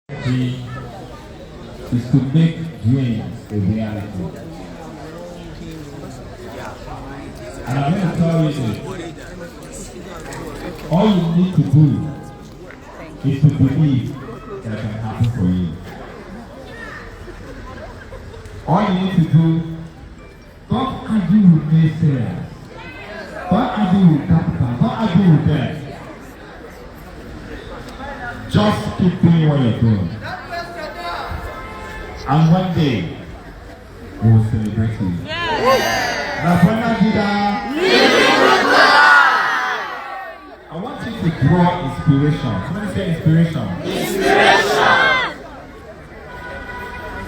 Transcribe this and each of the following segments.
Dream is to make dreams a reality. And I'm going to tell you this. All you need to do is to believe that it can happen for you. All you need to do, don't argue with naysayers. Don't argue with capital. Don't argue with them. Just keep doing what you're doing. And one day, we will celebrate you. Now, Buena, Vida, I want you to draw inspiration. Somebody say inspiration. Inspiration!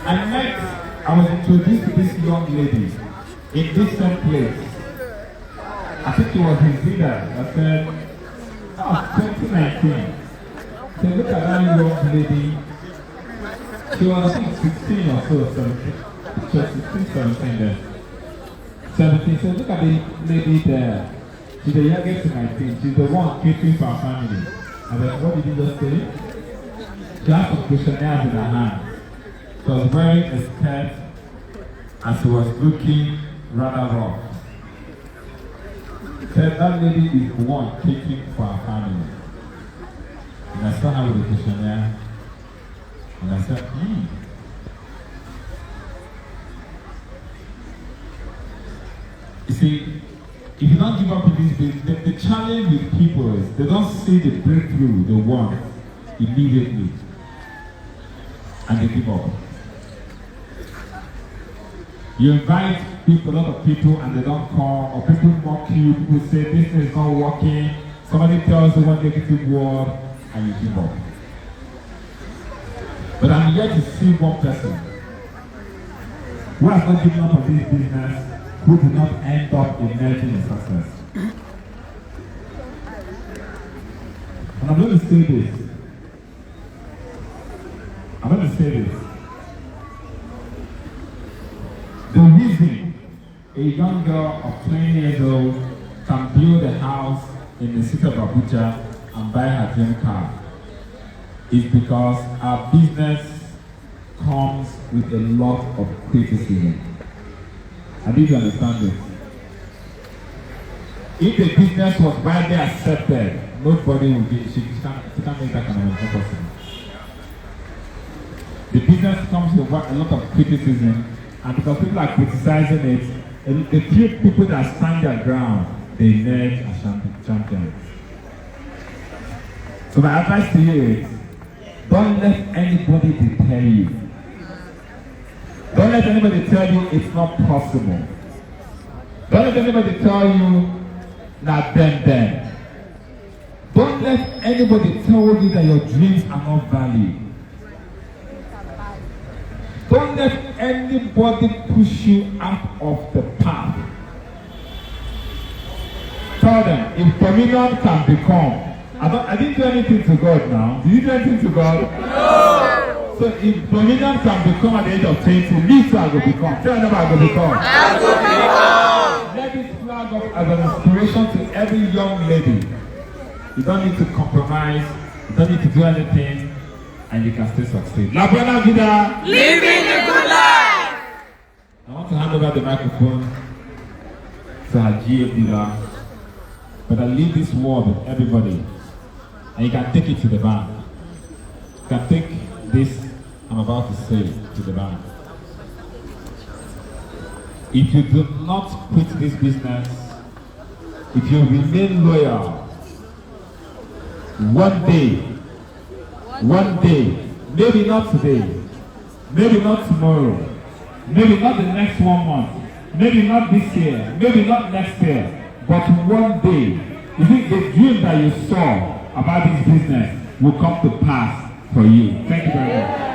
And next, I was introduced to this young lady in this same place. I think it was in Vida that said, 2019. So look at that young lady. She was, I think, 16 or so, 17. She was 16, 17 then. 17. So look at the lady there. She's the youngest in my team. She's the one catering for our family. And then, what did you just say? She had some questionnaires in her hand. She was wearing a skirt and she was looking rather rough. Said that lady is the one catering for our family. And I saw her with the questionnaire. And I said, You see, if you don't give up in this business, the challenge with people is they don't see the breakthrough they want immediately. And they give up. You invite people, a lot of people, and they don't come, or people mock you, people say this is not working, somebody tells you one negative word, and you give up. But I'm here to see one person who has not given up on this business, who did not end up emerging in success. And I'm going to say this. The reason a young girl of 20 years old can build a house in the city of Abuja and buy her dream car is because our business comes with a lot of criticism. I need to understand this. If the business was widely accepted, nobody would be, she can't make that kind of impossible. The business comes with a lot of criticism, and because people are criticizing it, the few people that stand their ground, they emerge as champions. So my advice to you is, don't let anybody deter you. Don't let anybody tell you it's not possible. Don't let anybody tell you that then. Don't let anybody tell you that your dreams are not valid. Don't let anybody push you out of the path. Tell them, if dominion can become, I didn't do anything to God now. Did you do anything to God? No. So if dominion can become at the age of 20, least I will become. Tell them I will become. I will become. Let this flag up as an inspiration to every young lady. You don't need to compromise. You don't need to do anything. And you can still succeed. La Buena Vida. Living a good life. I want to hand over the microphone to our GA leader. But I leave this word with everybody. And you can take it to the bank. You can take this I'm about to say to the bank. If you do not quit this business, if you remain loyal, one day, maybe not today, maybe not tomorrow, maybe not the next 1 month, maybe not this year, maybe not next year, but one day, you think the dream that you saw about this business will come to pass for you. Thank you very much.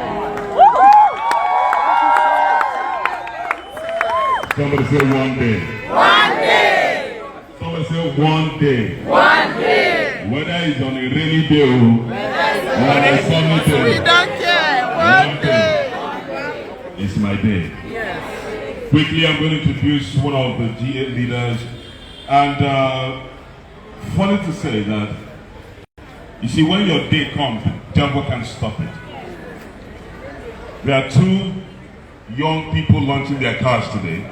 Somebody say one day. One day. Somebody say one day. One day. Whether it's on a rainy day or on a sunny day. We don't care. One day. It's my day. Yes. Quickly, I'm going to introduce one of the GA leaders. And funny to say that, you see, when your day comes, the devil can't stop it. There are two young people launching their cars today.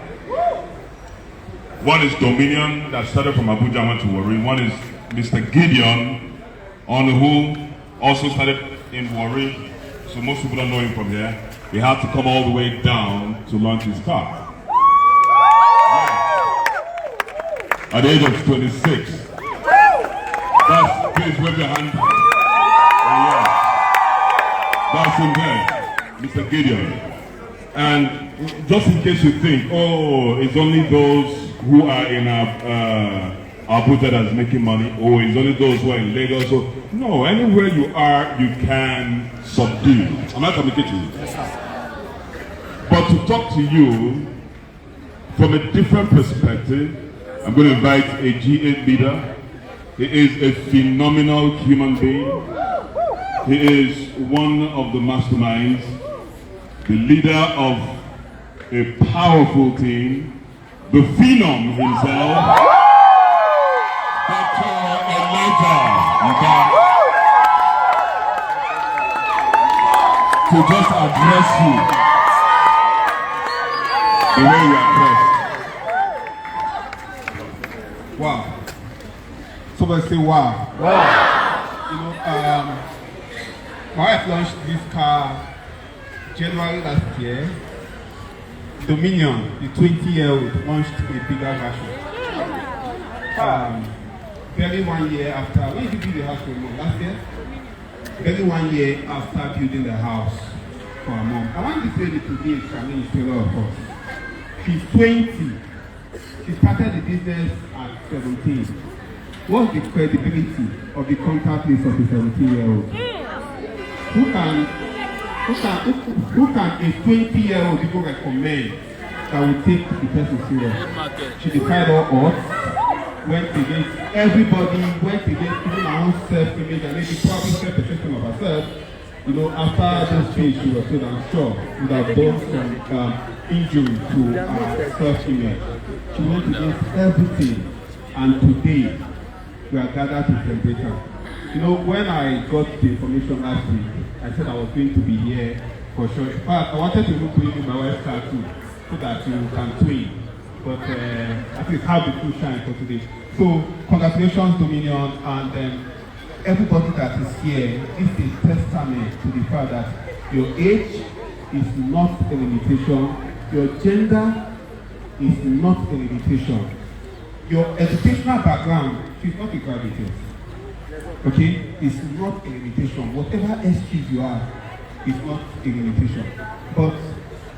One is Dominion that started from Abuja and went to Warri. One is Mr. Gideon, on who also started in Warri. So most people don't know him from here. He had to come all the way down to launch his car. At the age of 26. Please wave your hand. Yeah. That's him there, Mr. Gideon. And just in case you think, oh, it's only those who are in Abuja that's making money, or it's only those who are in Lagos. So, no, anywhere you are, you can subdue. Am I communicating you? Yes, sir. But to talk to you from a different perspective, I'm going to invite a G8 leader. He is a phenomenal human being. He is one of the masterminds, the leader of a powerful team, the phenom himself, Dr. Elijah Mba, to just address you the way you are addressed. Wow. Somebody say wow. Wow. You know, my wife launched this car January last year. Dominion, the 20-year-old, launched a bigger version. Barely 1 year after, when did you build the house for mom? Last year? Barely 1 year after building the house for her mom. I want to say that today is challenge to a lot of us. She's 20. She started the business at 17. What's the credibility of the contact list of a 17-year-old? Who can a 20-year-old people recommend that will take the person serious? She defied all odds, went against everybody, went against even her own self-image, and maybe probably self-perception of herself. You know, after those things she was told, I'm sure, would have done some injury to her self-image. She went against everything, and today we are gathered to celebrate her. You know, when I got the information last week, I said I was going to be here for sure. In fact, I wanted to look into my wife's car too, so that you can twin. But at least have the full shine for today. So, congratulations, Dominion, and everybody that is here. This is a testament to the fact that your age is not a limitation, your gender is not a limitation, your educational background is not a graduate. Okay, it's not a limitation. Whatever excuse you have is not a limitation. But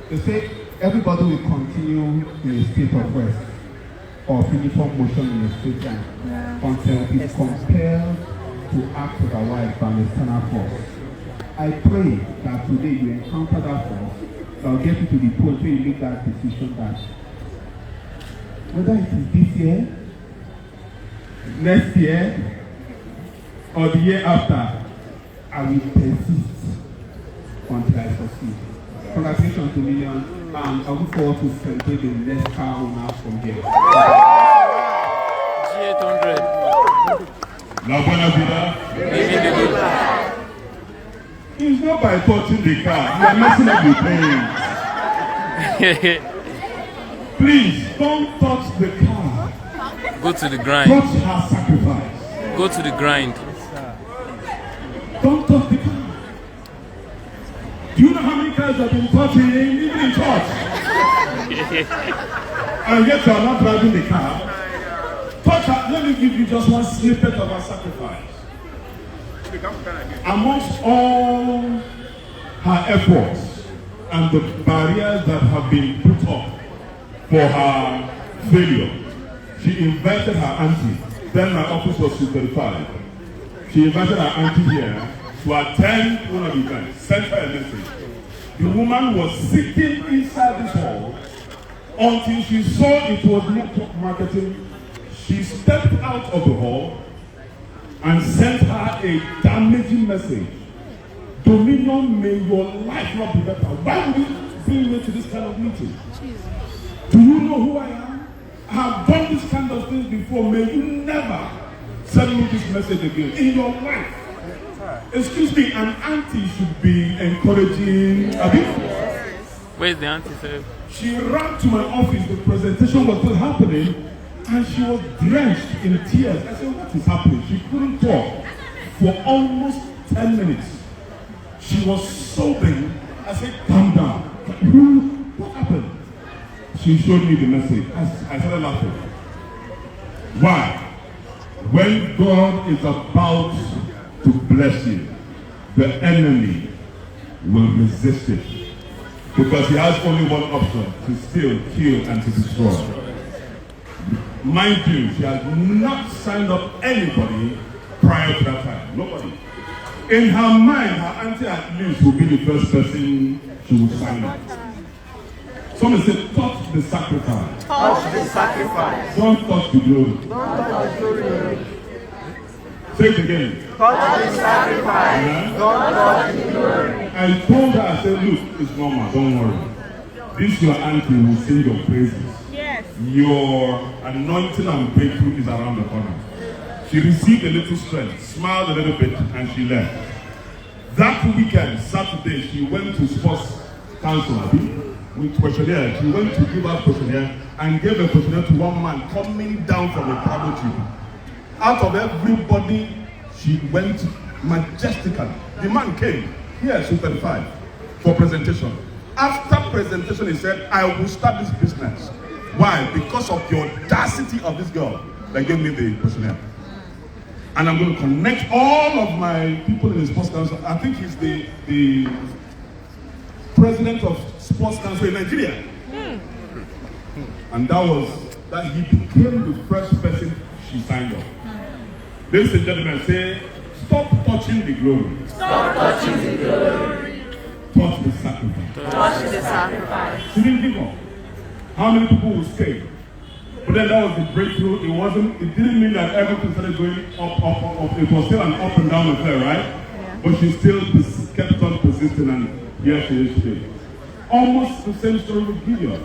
they say everybody will continue in a state of rest or uniform motion in a straight line until it is compelled to act otherwise by an external force. I pray that today you encounter that force that will get you to the point where you make that decision that whether it is this year, next year, or the year after, I will persist until I succeed. Congratulations to Million, and I look forward to celebrate the next car owner from here. G800. Now, Buena Vida. It's not by touching the car. You are messing up the paint. Please, don't touch the car. Go to the grind. Touch her sacrifice. Go to the grind. Don't touch the car. Do you know how many cars have been touching even in church? And yet you are not driving the car. Touch her. Let me give you just one snippet of her sacrifice. Amongst all her efforts and the barriers that have been put up for her failure, she invited her auntie. Then my office was 235. She invited her auntie here to attend one of the events, sent her a message. The woman was sitting inside this hall until she saw it was network marketing. She stepped out of the hall and sent her a damaging message. Dominion, may your life not be better. Why would you bring me to this kind of meeting? Do you know who I am? I have done this kind of things before. May you never send me this message again in your life. Excuse me, an auntie should be encouraging Abi. Where's the auntie, sir? She ran to my office, the presentation was still happening, and she was drenched in tears. I said, what is happening? She couldn't talk for almost 10 minutes. She was sobbing. I said, calm down. What happened? She showed me the message. I started laughing. Why? When God is about to bless you, the enemy will resist it. Because he has only one option: to steal, kill, and to destroy. Mind you, she has not signed up anybody prior to that time. Nobody. In her mind, her auntie at least will be the first person she will sign up. Someone said, touch the sacrifice. Touch the sacrifice. Don't touch the glory. Don't touch the glory. Say it again. Touch the sacrifice. Yeah? Don't touch the glory. I told her, I said, look, it's normal, don't worry. This your auntie will sing your praises. Yes. Your anointing and breakthrough is around the corner. She received a little strength, smiled a little bit, and she left. That weekend, Saturday, she went to sports council with questionnaire. She went to give out questionnaire and gave a questionnaire to one man coming down from a travel trip. Out of everybody, she went majestically. The man came here, she's 35, for presentation. After presentation, he said, I will start this business. Why? Because of the audacity of this girl that gave me the questionnaire. And I'm going to connect all of my people in the sports council. I think he's the president of sports council in Nigeria. And that he became the first person she signed up. Ladies and gentlemen, say, stop touching the glory. Stop touching the glory. Touch the sacrifice. Touch the sacrifice. She didn't give up. How many people will stay? But then that was the breakthrough. It didn't mean that everything started going up. It was still an up and down affair, right? Yeah. But she still kept on persisting, and here she is today. Almost the same story with Gideon.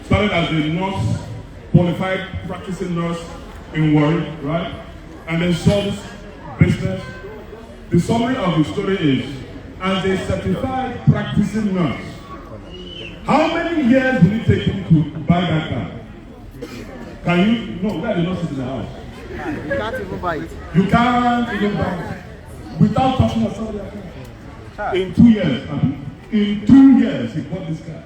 Started as a nurse, qualified practicing nurse in Warri, right? And then saw this business. The summary of the story is, as a certified practicing nurse, how many years will it take him to buy that car? Can you? No, that is not sit in the house. You can't even buy it. You can't even buy it. Without touching a salary account. In 2 years, in 2 years, he bought this car.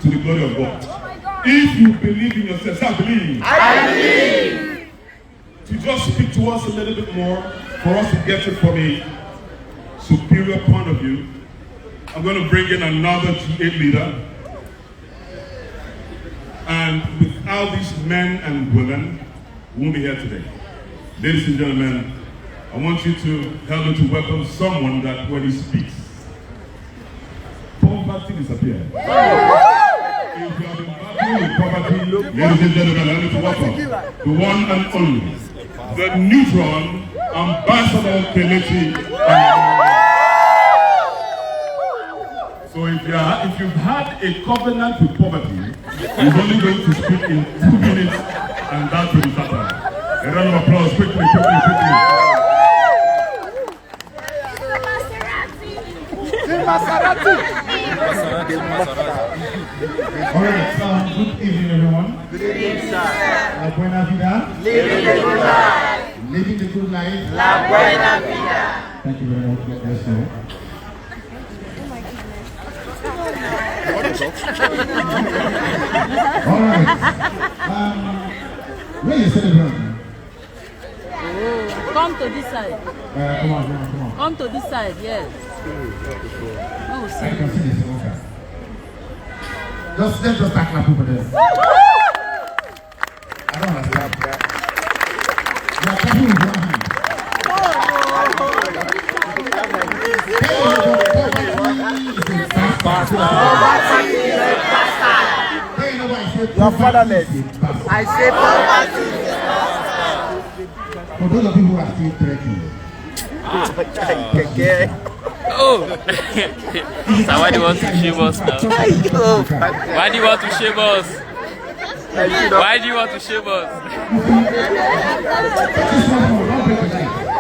To the glory of God. Oh my God. If you believe in yourself, say, I believe. I believe. To just speak to us a little bit more, for us to get it from a superior point of view, I'm going to bring in another G8 leader. And without these men and women, we won't be here today. Ladies and gentlemen, I want you to help me to welcome someone that when he speaks, poverty disappears. If you have been battling with poverty, ladies and gentlemen, I need to welcome the one and only, the neutron ambassador Kelechi. So if you've had a covenant with poverty, he's only going to speak in 2 minutes, and that will be started. A round of applause, quickly. Alright, good evening everyone. Good evening, sir. La Buena Vida. Living the good life. Living the good life. La Buena Vida. Thank you very much. God bless you. Alright. Where you celebrating? Come to this side. Come on. Come to this side, yes. Oh, I see. can see the smoker. Let's just start clapping for them. I don't understand that. You are clapping with one hand. You are fatherless. I say poverty. For those of you who are still trekking. Oh! So why do you want to shave us now? Why do you want to shave us? Why do you want to shave us?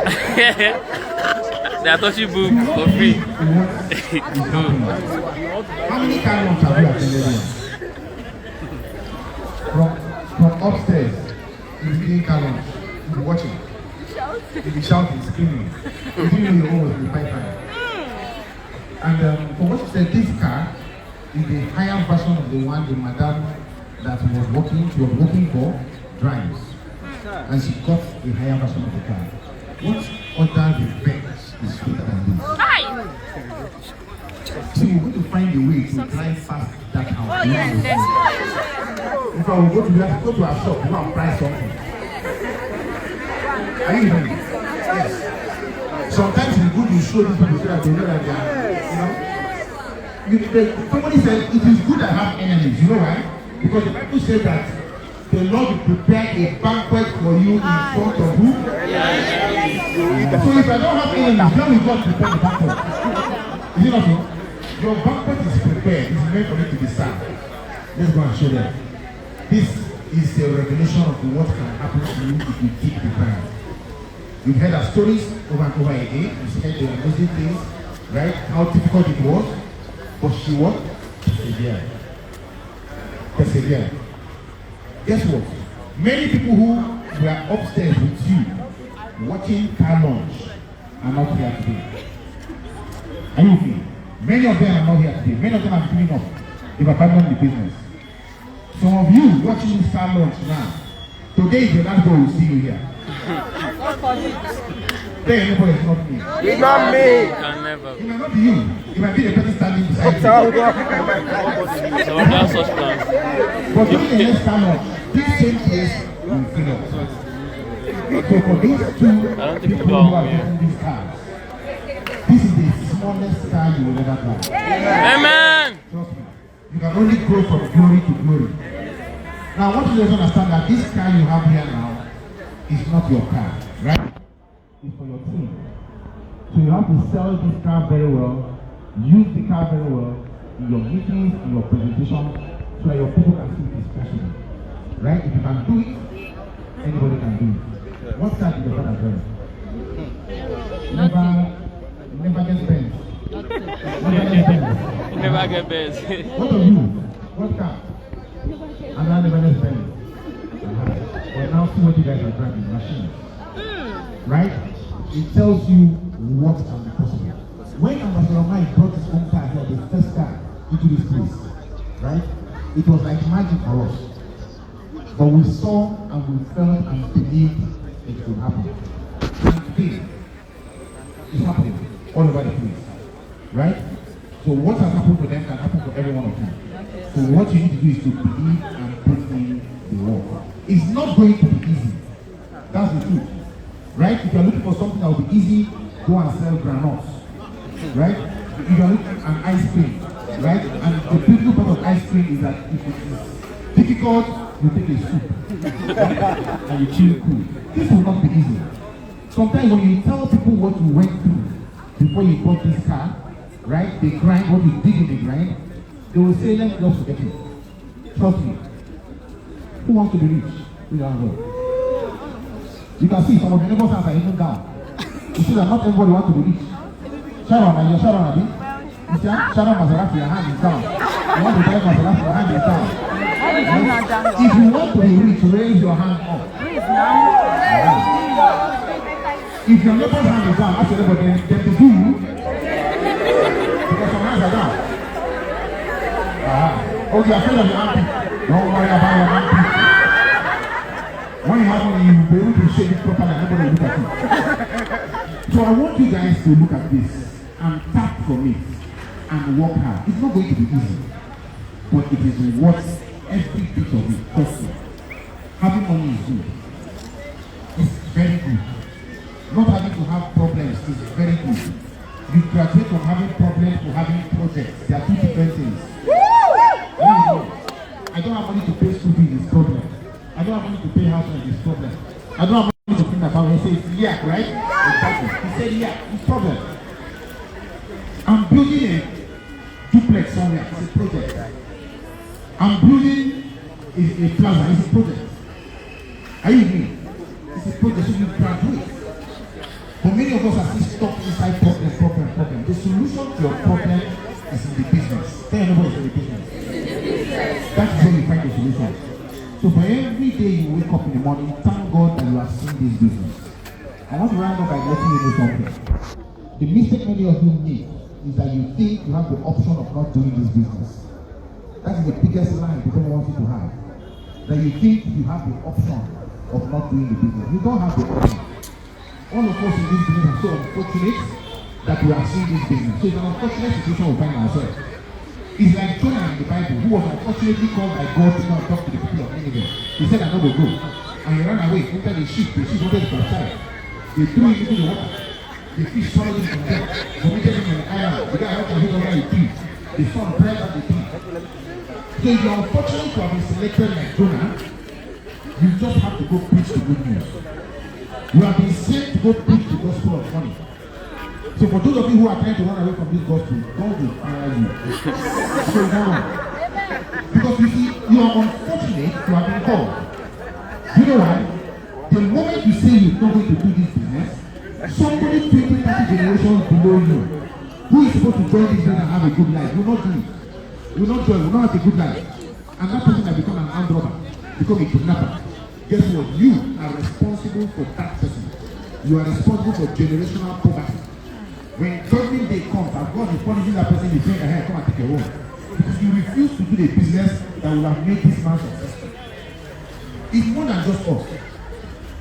They are touching book for free. How many car launch have you attended here? From upstairs, you'll be doing car launch. You'll be watching. You'll be shouting, screaming. You didn't know your own was in the pipeline. And for what you said, this car is the higher version of the one the madam that was working for drives. And she got the higher version of the car. What other revenge is sweeter than this? So we're going to find a way to drive past that house. Oh, yes, that's if I will go to our shop, we will price something. Are you hearing me? Yes. Sometimes it's good you show these people so that they know that they are, somebody said it is good to have enemies. You know why? Because the Bible says that the Lord will prepare a banquet for you in front of who? So if I don't have enemies, then we God prepare the banquet. Is it not so? Your banquet is prepared. It's meant for it to be served. Let's go and show them. This is a revelation of what can happen to you if you keep the ground. You've heard our stories over and over again. You've heard the amazing things, right? How difficult it was. But she was persevered. Guess what? Many people who were upstairs with you watching car launch are not here today. Are you with me? Many of them are not here today. Many of them are giving up. They've abandoned the business. Some of you watching this car launch now, today is the last day we'll see you here. Tell anybody it's not me. It's not me. Can never. It might not be you. It might be the person standing beside you. So we have such plans. But during the next car launch, this same place will fill up. So for these two people who are getting these cars, this is the smallest car you will ever drive. Amen. Trust me. You can only grow from glory to glory. Now I want you to understand that this car you have here now is not your car, right? It's for your team. So you have to sell this car very well, use the car very well in your meetings, in your presentation, so that your people can see it is possible. Right? If you can do it, anybody can do it. What car did your father drive? Never get Benz. Never get Benz. What of you? What car? Another never get Benz. But now see what you guys are driving, machines. Right? It tells you what can be possible. When Ambassador Mike brought his own car here, the first car into this place, right? It was like magic for us. But we saw and we felt and believed it could happen. And today, it's happening all over the place. Right? So what has happened to them can happen to every one of you. So what you need to do is to believe and put in the work. It's not going to be easy. That's the truth. Right? If you're looking for something that will be easy, go and sell granules. Right? If you're looking at ice cream, right? And the beautiful part of ice cream is that if it is difficult, you take a soup. And you chill cool. This will not be easy. Sometimes when you tell people what you went through before you bought this car, right? They grind what you did in the grind, they will say, let's just forget it. Trust me. Who wants to be rich? You can see some of the neighbors' hands are even down. You see that not everybody wants to be rich. Sharon, and your Sharon, Abi. You see, Sharon Maserati, your hand is down. You want to drive Maserati, your hand is down. Right? If you want to be rich, raise your hand up. If your neighbor's hand is down, ask your neighbor then to do you. Because your hands are down. Oh, you're afraid of your auntie. Don't worry about your auntie. When you have money, you'll be able to shake it properly and nobody will look at you. So I want you guys to look at this and tap from it and work hard. It's not going to be easy, but it is worth every bit of it. Trust me. Having money is good. It's very good. Not having to have problems is very good. You graduate from having problems to having projects. They are two different things. I don't have money to pay school fees, it's problem. I don't have money to pay house rent, it's problem. I don't have money to think about it. He says, yeah, right? Exactly. He said, yeah, it's problem. I'm building a duplex somewhere, it's a project. I'm building a plaza, it's a project. Are you with me? It's a project, so you graduate. But problem is in the business. Tell everybody it's in the business. That is where you find the solution. So for every day you wake up in the morning, thank God that you are seeing this business. I want to round up by letting you know something. The mistake many of you make is that you think you have the option of not doing this business. That is the biggest lie the devil wants you to have. That you think you have the option of not doing the business. You don't have the option. All of us in this business are so unfortunate that we are seeing this business. So it's an unfortunate situation we find ourselves. It's like Jonah in the Bible, who was unfortunately called by God to go and talk to the people of Nineveh. He said, I'm not going to go. And he ran away, entered the ship wanted to capsize. They threw him into the water. The fish swallowed him from death, vomited him on the island. The guy had to hit over the tree. The sun prayed at the tree. So if you're unfortunate to have been selected like Jonah, you just have to go preach the good news. You have been sent to go preach the gospel of money. So for those of you who are trying to run away from this gospel, God will fire you. So you don't run. Because you see, you are unfortunate to have been called. You know why? The moment you say you're not going to do this business, somebody 20, 30 generations below you, who is supposed to join this business and have a good life, will not do it. Will not join, will not have a good life. And that person has become an armed robber, become a kidnapper. Guess what? You are responsible for that person. You are responsible for generational poverty. When judgment day comes, and God is punishing that person, he's saying, hey, come and take your own. Because you refuse to do the business that will have made this man successful. It's more than just us.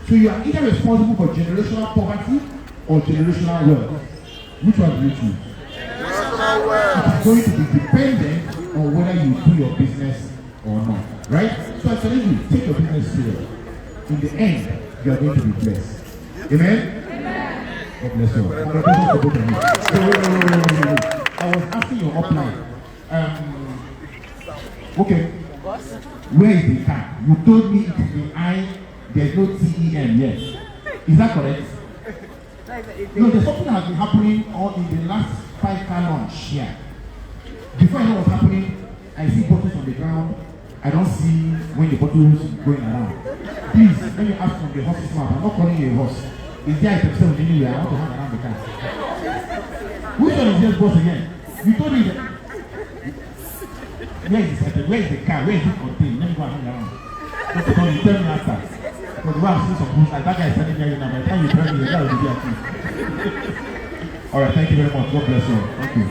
So you are either responsible for generational poverty or generational wealth. Which one do you choose? Generational wealth. It's going to be dependent on whether you do your business or not. Right? So I tell you, take your business serious. In the end, you are going to be blessed. Amen? God bless you. Congratulations for both of you. I was asking your upline. Okay. Where is the car? You told me it is the I, there's no TEM yet. Is that correct? No, there's something that has been happening all in the last 5-car launch here. Before I know what's happening, I see bottles on the ground. I don't see when the bottles going around. Please, let me ask from the horse's mouth. I'm not calling you a horse. Is there a person anywhere? I want to hang around the car. Which one is this boss again? You told me that. Where is it? Where is the car? Where is it contained? Let me go and hang around. Just because you tell me after. Because the way I've seen some books, like that guy is telling me now. By the time you tell me, the guy will be at you. Alright, thank you very much. God bless you. Thank you.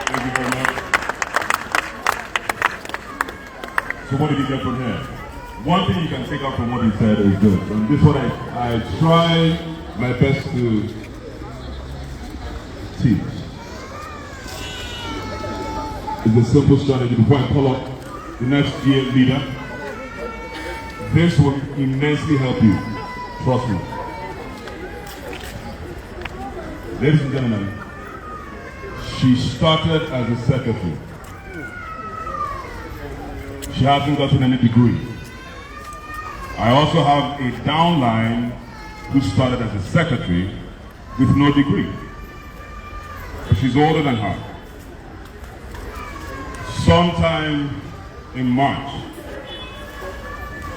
Thank you very much. So what did you get from here? One thing you can take out from what he said is good. And this is what I try my best to teach. It's a simple strategy. Before I call up the next year leader, this will immensely help you. Trust me. Ladies and gentlemen, she started as a secretary. She hasn't gotten any degree. I also have a downline who started as a secretary with no degree. But she's older than her. Sometime in March,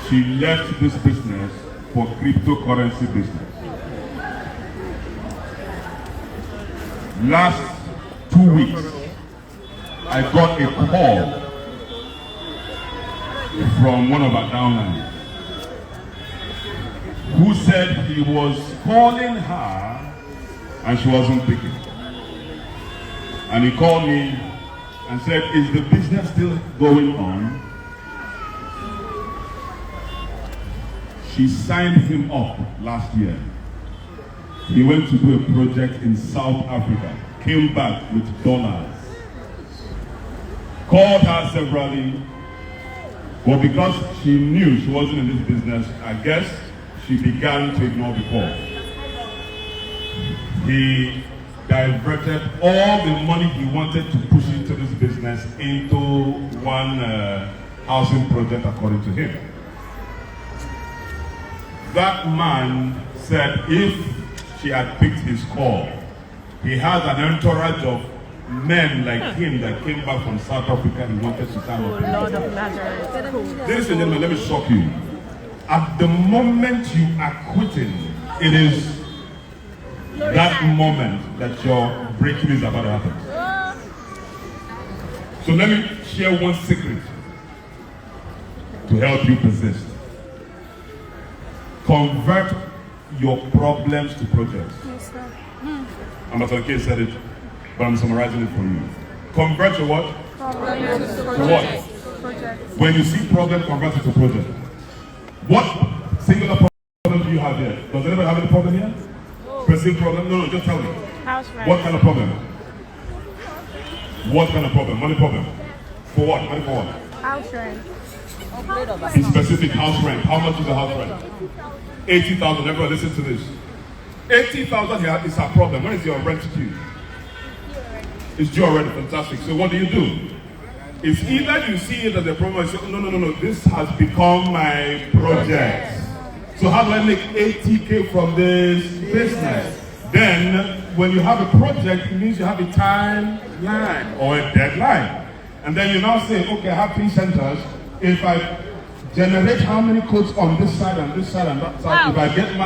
she left this business for cryptocurrency business. Last 2 weeks, I got a call from one of our downlines who said he was calling her and she wasn't picking. And he called me and said, is the business still going on? She signed him up last year. He went to do a project in South Africa, came back with dollars. Called her severally, but because she knew she wasn't in this business, I guess she began to ignore the call. He diverted all the money he wanted to push into this business into one housing project, according to him. That man said if she had picked his call, he has an entourage of men like him that came back from South Africa. He wanted to stand up. Ladies and gentlemen, let me shock you. At the moment you are quitting, it is that moment that your breakthrough is about to happen. So let me share one secret to help you persist. Convert your problems to projects. I'm not okay said it, but I'm summarizing it for you. Convert your what? To what? When you see problem, convert it to project. What singular problem do you have here? Does anybody have any problem here? Perceived problem? No, just tell me. House rent. What kind of problem? What kind of problem? Money problem? For what? Money for what? House rent. In specific, house rent. How much is the house rent? 80,000. Everybody listen to this. 80,000 here is a problem. When is your rent due? It's due already. Fantastic. So what do? It's either you see it as a problem and say, no, this has become my project. So how do I make 80K from this business? Then, when you have a project, it means you have a timeline or a deadline. And then you now say, okay, I have 3 centers. If I generate how many codes on this side and this side and that side, if I get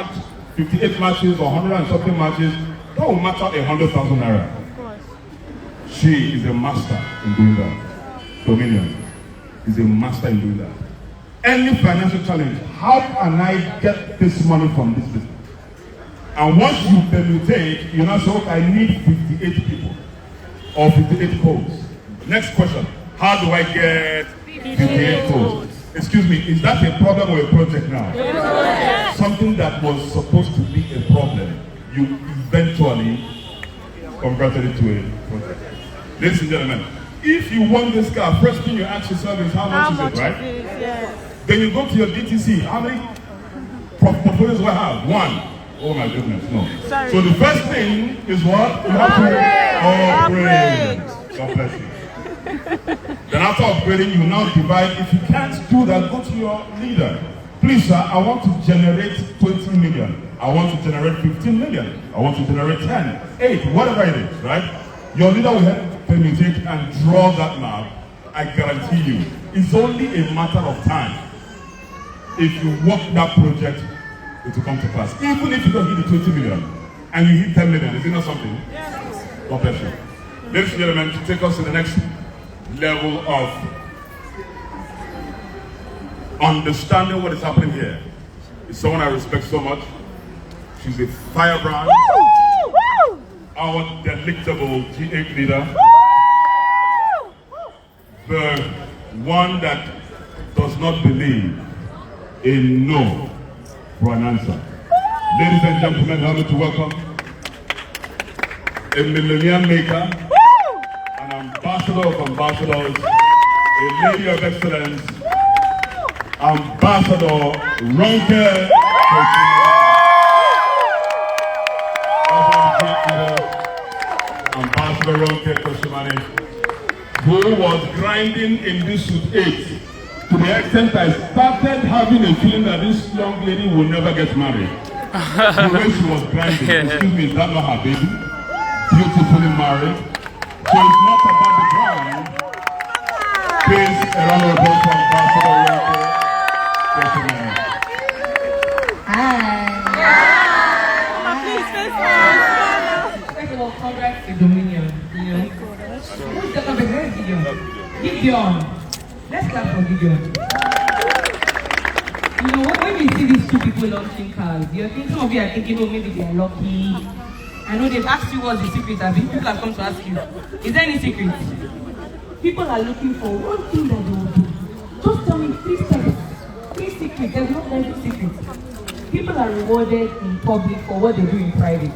58 matches or 100 and something matches, that will matter 100,000 naira. She is a master in doing that. Dominion is a master in doing that. Any financial challenge, how can I get this money from this business? And once you permutate, you now say, okay, I need 58 people or 58 codes. Next question, how do I get 58 codes? Excuse me, is that a problem or a project now? Something that was supposed to be a problem, you eventually converted it to a project. Ladies and gentlemen, if you want this car, first thing you ask yourself is how much is it, right? Yes. Then you go to your DTC. How many portfolios do I have? 1. Oh my goodness, no. Sorry. So the first thing is what? You have to upgrade. God bless you. Then after upgrading, you now divide. If you can't do that, go to your leader. Please, sir, I want to generate 20 million. I want to generate 15 million. I want to generate 10, 8, whatever it is, right? Your leader will help permutate and draw that map. I guarantee you, it's only a matter of time. If you work that project, it will come to pass. Even if you don't hit the 20 million and you hit 10 million, is it not something? Yes. God bless you. Ladies and gentlemen, to take us to the next level of understanding what is happening here is someone I respect so much. She's a firebrand, our delectable G8 leader, the one that does not believe in no for an answer. Ladies and gentlemen, allow me to welcome a millennium maker, an ambassador of ambassadors, a lady of excellence, Ambassador Ronke. Ambassador Ronke Koshimani, who was grinding in this suit 8 to the extent I started having a feeling that this young lady will never get married. The way she was grinding, excuse me, is that not her baby? Beautifully married. So it's not about the grind. Please, a round of applause for Ambassador Ronke Koshimani. First of all, congrats to Dominion. You know, who's the number? Where's Gideon? Gideon. Let's clap for Gideon. You know, when you see these 2 people launching cars, you're thinking, some of you are thinking, oh, maybe they are lucky. I know they've asked you what's the secret. I think people have come to ask you, is there any secret? People are looking for one thing that they will do. Just tell me 3 steps, 3 secrets. There's no secret. People are rewarded in public for what they do in private.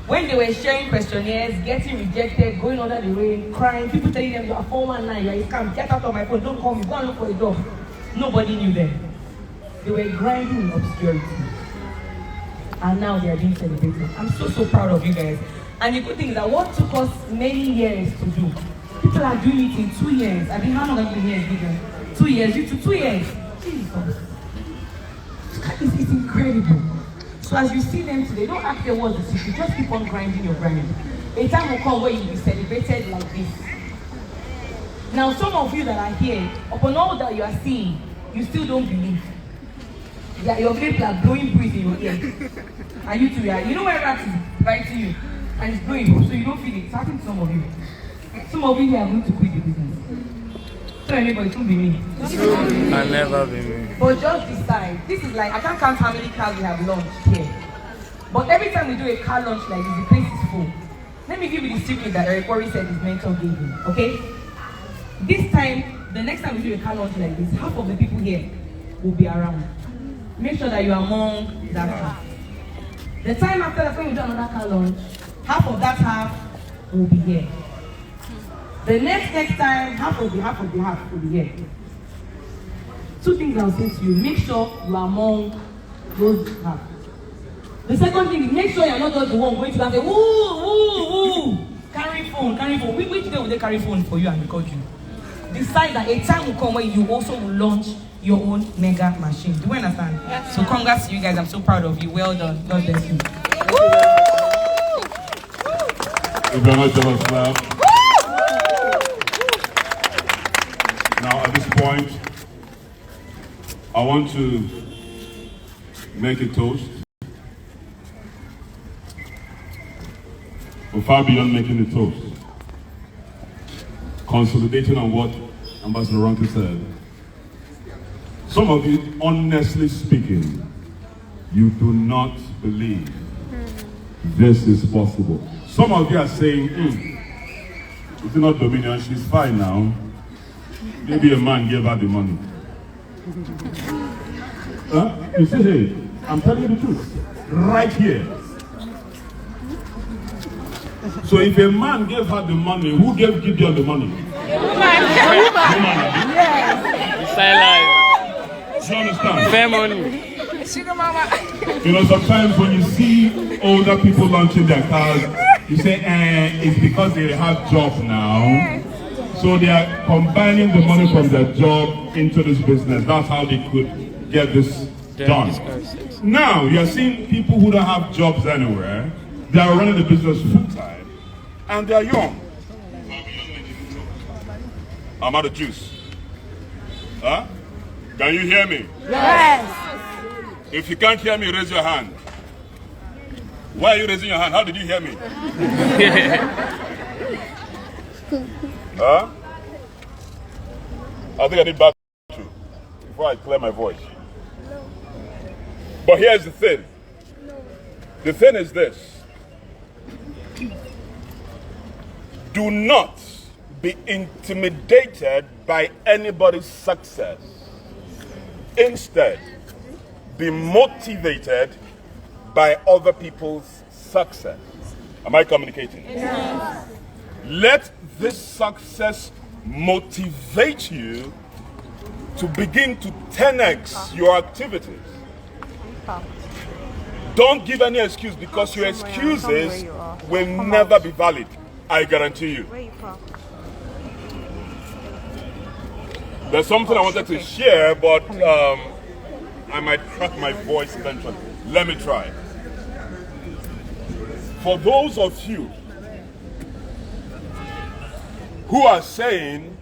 When they were sharing questionnaires, getting rejected, going under the rain, crying, people telling them you are 419, you are a scam, get out of my phone, don't call me, go and look for a job. Nobody knew them. They were grinding in obscurity. And now they are being celebrated. I'm so proud of you guys. And the good thing is that what took us many years to do, people are doing it in 2 years. I mean, how long have you been here, Gideon? 2 years, you took 2 years. Jesus. It's incredible. So as you see them today, don't ask them what's the secret, just keep on grinding your grind. A time will come where you'll be celebrated like this. Now some of you that are here, upon all that you are seeing, you still don't believe. Yeah, your people are blowing breeze in your ear. And you too, you know where that is? Right to you. and it's growing, so you don't feel it. It's happening to some of you. Some of you here are going to quit the business. So anybody, it won't be me. I'll never be me. But just decide. This is like, I can't count how many cars we have launched here. But every time we do a car launch like this, the place is full. Let me give you the secret that Eric Worre said his mentor gave him, okay? This time, the next time we do a car launch like this, half of the people here will be around. Make sure that you are among that half. The time after that, when we do another car launch, half of that half will be here. The next time, half will be here. Two things I'll say to you. Make sure you are among those half. The second thing is make sure you're not just the one going to say, woo, carry phone. Which day will they carry phone for you and record you? Decide that a time will come when you also will launch your own mega machine. Do you understand? Yes. So congrats to you guys. I'm so proud of you. Well done. God bless you. Now at this point, I want to make a toast. But far beyond making a toast, consolidating on what Ambassador Ronke said. Some of you, honestly speaking, you do not believe this is possible. Some of you are saying, it's not Dominion, she's fine now. Maybe a man gave her the money. You say, hey, I'm telling you the truth. Right here. So if a man gave her the money, who gave Gideon the money? The woman. Yes. Do you understand? Fair money. You know, sometimes when you see older people launching their cars, you say, it's because they have jobs now. So they are combining the money from their job into this business. That's how they could get this done. Now, you're seeing people who don't have jobs anywhere. They are running the business full-time. And they are young. I'm out of juice. Huh? Can you hear me? Yes. If you can't hear me, raise your hand. Why are you raising your hand? How did you hear me? Huh? I think I did bad too before I clear my voice. But here's the thing. The thing is this. Do not be intimidated by anybody's success. Instead, be motivated by other people's success. Am I communicating? Yes. Let this success motivate you to begin to 10x your activities. Don't give any excuse, because your excuses will never be valid. I guarantee you. There's something I wanted to share, but I might crack my voice eventually. Let me try. For those of you who are saying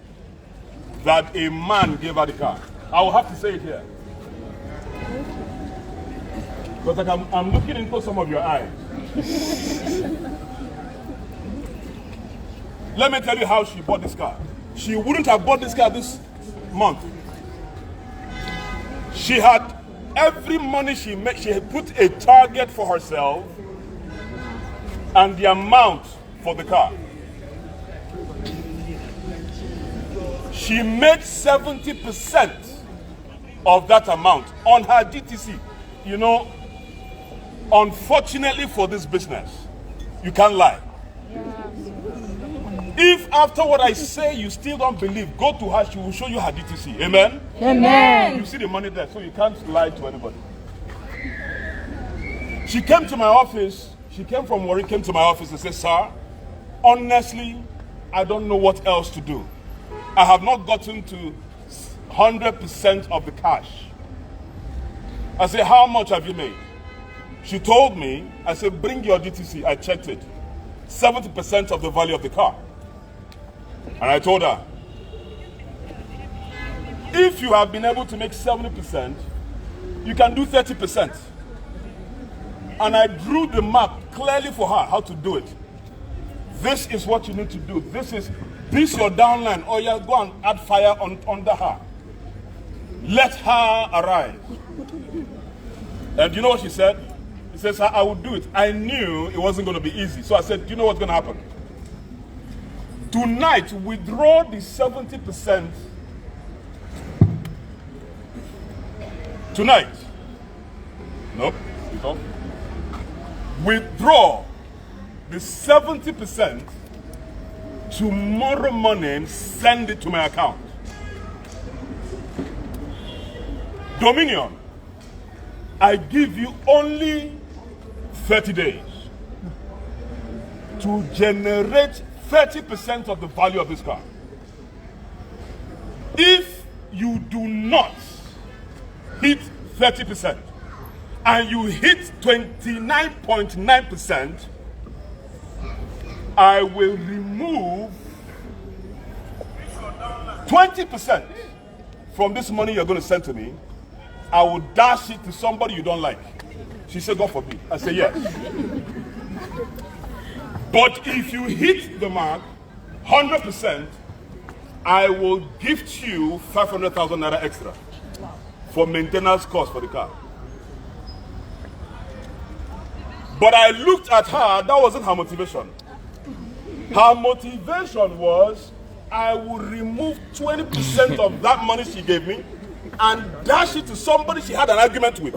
that a man gave her the car, I will have to say it here. Because like I'm looking into some of your eyes. Let me tell you how she bought this car. She wouldn't have bought this car this month. She had every money she made, she had put a target for herself and the amount for the car. She made 70% of that amount on her DTC. You know, unfortunately for this business, you can't lie. If after what I say you still don't believe, go to her, she will show you her DTC. Amen? Amen. You see the money there, so you can't lie to anybody. She came to my office, she came from Warri, came to my office and said, sir, honestly, I don't know what else to do. I have not gotten to 100% of the cash. I said, how much have you made? She told me, I said, bring your DTC. I checked it. 70% of the value of the car. And I told her, if you have been able to make 70%, you can do 30%. And I drew the map clearly for her how to do it. This is what you need to do. This your downline. Or you go and add fire under her. Let her arise. And you know what she said? She says, I will do it. I knew it wasn't going to be easy. So I said, do you know what's going to happen? Tonight, withdraw the 70%. Tonight. Nope. Stop. Withdraw the 70% tomorrow morning, send it to my account. Dominion, I give you only 30 days to generate 30% of the value of this car. If you do not hit 30% and you hit 29.9%, I will remove 20% from this money you're going to send to me. I will dash it to somebody you don't like. She said, God forbid. I say, yes. But if you hit the mark, 100%, I will gift you 500,000 naira extra for maintenance cost for the car. But I looked at her, that wasn't her motivation. Her motivation was, I will remove 20% of that money she gave me and dash it to somebody she had an argument with.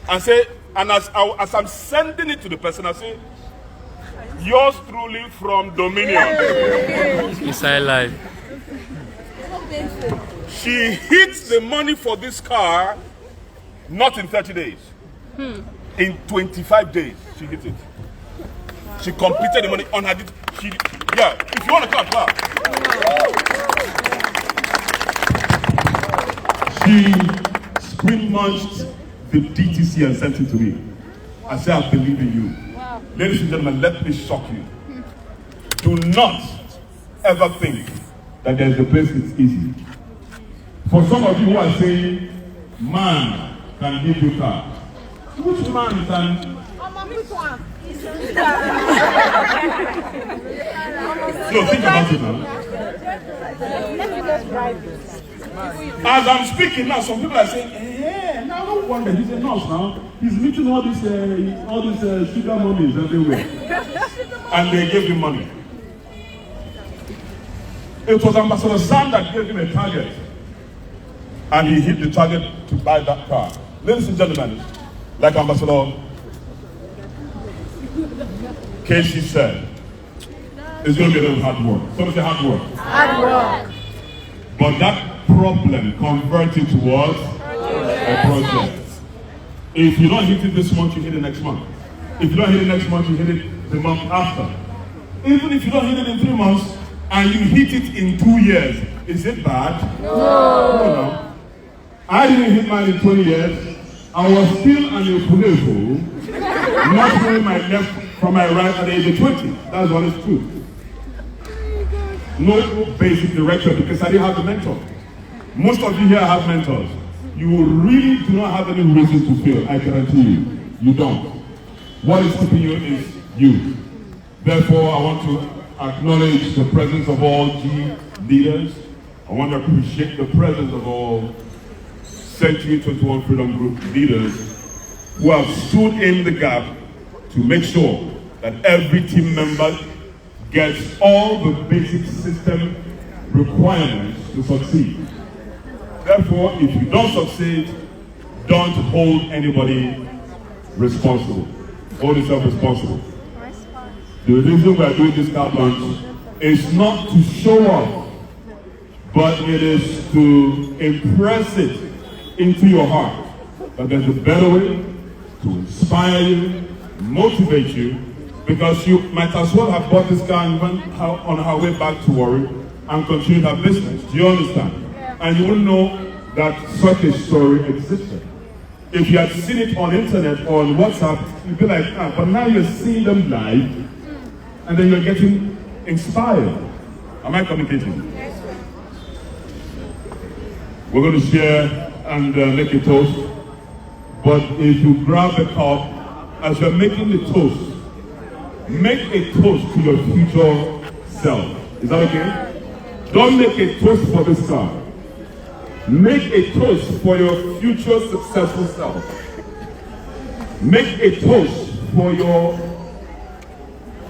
And say, and as I'm sending it to the person, I say, yours truly from Dominion. It's live. She hits the money for this car not in 30 days. In 25 days, she hit it. She completed the money on her. Yeah, if you want to clap, clap. She screen munched the DTC and sent it to me. I said, I believe in you. Wow. Ladies and gentlemen, let me shock you. Do not ever think that there's a place it's easy. For some of you who are saying, man can give you car. Which man can? No, think about it now. As I'm speaking now, some people are saying, now no wonder he's a nurse now. He's meeting all these sugar mummies everywhere. And they gave him money. It was Ambassador Sam that gave him a target. And he hit the target to buy that car. Ladies and gentlemen, like Ambassador Casey said, it's going to be a little hard work. Somebody say hard work. Hard work. But that problem converted towards a project. If you don't hit it this month, you hit it next month. If you don't hit it next month, you hit it the month after. Even if you don't hit it in 3 months and you hit it in 2 years, is it bad? No. I didn't hit mine in 20 years. I was still an Epulefu, not knowing my left from my right at the age of 20. That's what is true. No basic direction because I didn't have a mentor. Most of you here have mentors. You really do not have any reason to fail, I guarantee you. You don't. What is keeping you is you. Therefore, I want to acknowledge the presence of all G leaders. I want to appreciate the presence of all Century 21 Freedom Group leaders who have stood in the gap to make sure that every team member gets all the basic system requirements to succeed. Therefore, if you don't succeed, don't hold anybody responsible. Hold yourself responsible. The reason we are doing this car launch is not to show off, but it is to impress it into your heart that there's a better way to inspire you, motivate you, because you might as well have bought this car and went on her way back to Warri and continued her business. Do you understand? And you wouldn't know that such a story existed. If you had seen it on internet or on WhatsApp, you'd be like, but now you're seeing them live, and then you're getting inspired. Am I communicating? We're going to share and make a toast. But if you grab the cup, as you're making the toast, make a toast to your future self. Is that okay? Don't make a toast for this car. Make a toast for your future successful self. Make a toast for your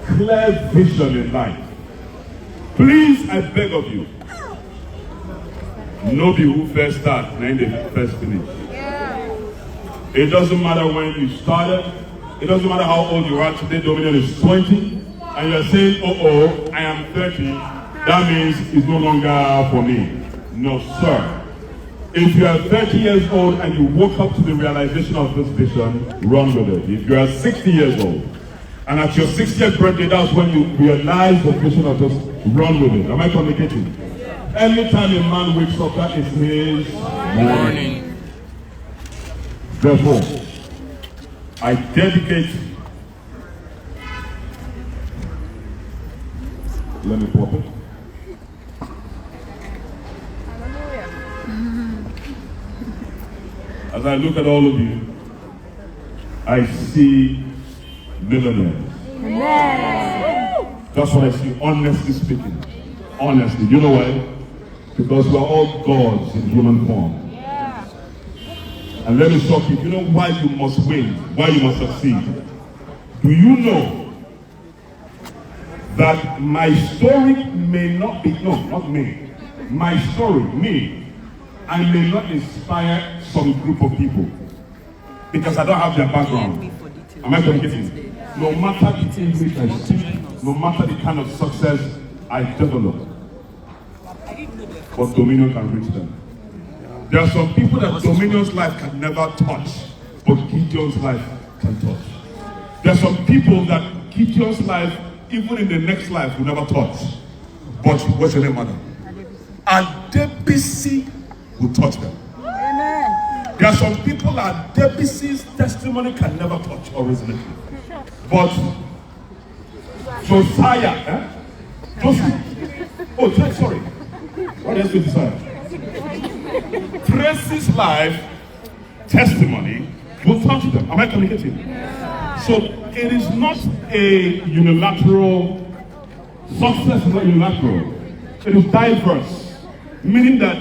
clear vision in life. Please, I beg of you, no be who first start, then they first finish. It doesn't matter when you started. It doesn't matter how old you are today. Dominion is 20, and you're saying, oh, I am 30. That means it's no longer for me. No, sir. If you are 30 years old and you woke up to the realization of this vision, run with it. If you are 60 years old, and at your 60th birthday, that's when you realize the vision of this, run with it. Am I communicating? Anytime a man wakes up, that is his morning. Therefore, I dedicate, let me pop it. As I look at all of you, I see millionaires. That's what I see, honestly speaking. Honestly, you know why? Because we're all gods in human form. And let me shock you, you know why you must win, why you must succeed? Do you know that my story may not be, no, not me. My story, me, I may not inspire some group of people because I don't have their background. Am I communicating? No matter the English I speak, no matter the kind of success I develop, but Dominion can reach them. There are some people that Dominion's life can never touch, but Gideon's life can touch. There are some people that Gideon's life, even in the next life, will never touch. But what's your name, madam? And Debisi will touch them. Amen. There are some people that Debisi's testimony can never touch or resonate with. But Josiah, sorry. What else did Josiah? Tracy's life testimony will touch them. Am I communicating? So it is not a unilateral success, is not unilateral. It is diverse. Meaning that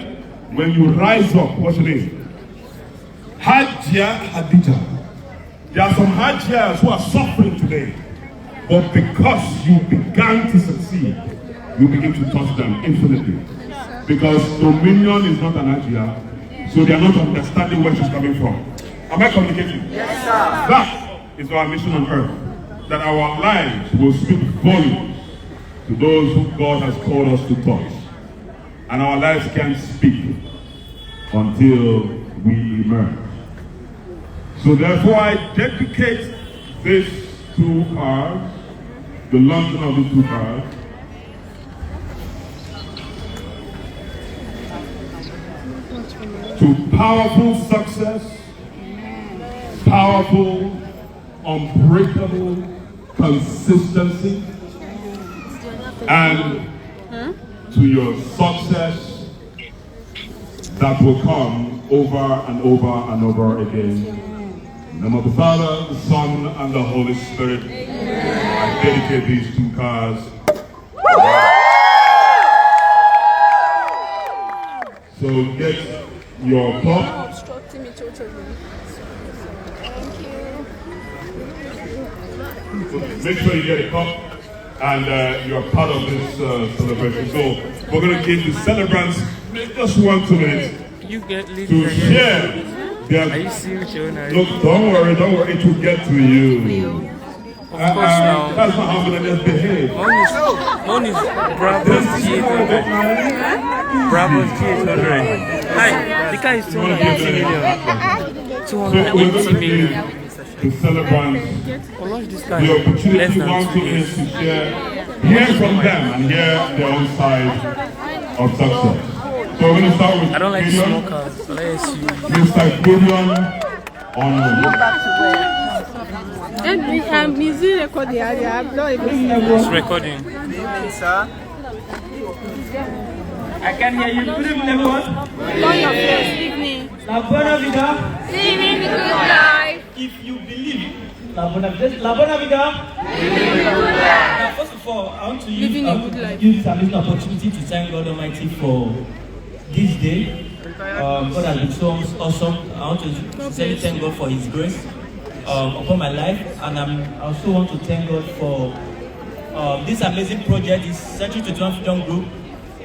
when you rise up, what's your name? Hajia Hadija. There are some Hajias who are suffering today. But because you began to succeed, you begin to touch them infinitely. Because Dominion is not an Hajia, so they are not understanding where she's coming from. Am I communicating? Yes, sir. That is our mission on earth. That our lives will speak volumes to those who God has called us to touch. And our lives can't speak until we emerge. So therefore I dedicate these 2 cars, the launching of these 2 cars, to powerful success, powerful, unbreakable consistency, and to your success that will come over and over and over again. In the name of the Father, the Son, and the Holy Spirit, I dedicate these 2 cars. So get your cup. Make sure you get a cup and you're part of this celebration. So we're going to give the celebrants just 1 minute to share their... Are you serious, Jonah? Look, don't worry, it will get to you. Of course now. That's not how I'm going to just behave. One is Bravo's G800. Bravo's G800. Hi, the car is 280 million. 280 million. To celebrate We'll launch this car the less opportunity than 2 years. to share, hear from them and hear their own side of success. So we're going to start with I don't like Gideon. small cars, I like SUV. Mr. Gideon on Is it recording? It's recording. I can hear you. Good evening, everyone. Evening. La Buena Vida. Living the good life. If you believe La Buena Vida. Now, first of all, I want to use this amazing opportunity to thank God Almighty for this day. God has been so awesome. I want to sincerely thank God for His grace upon my life, and I also want to thank God for this amazing project. Is Century 21 Freedom Group,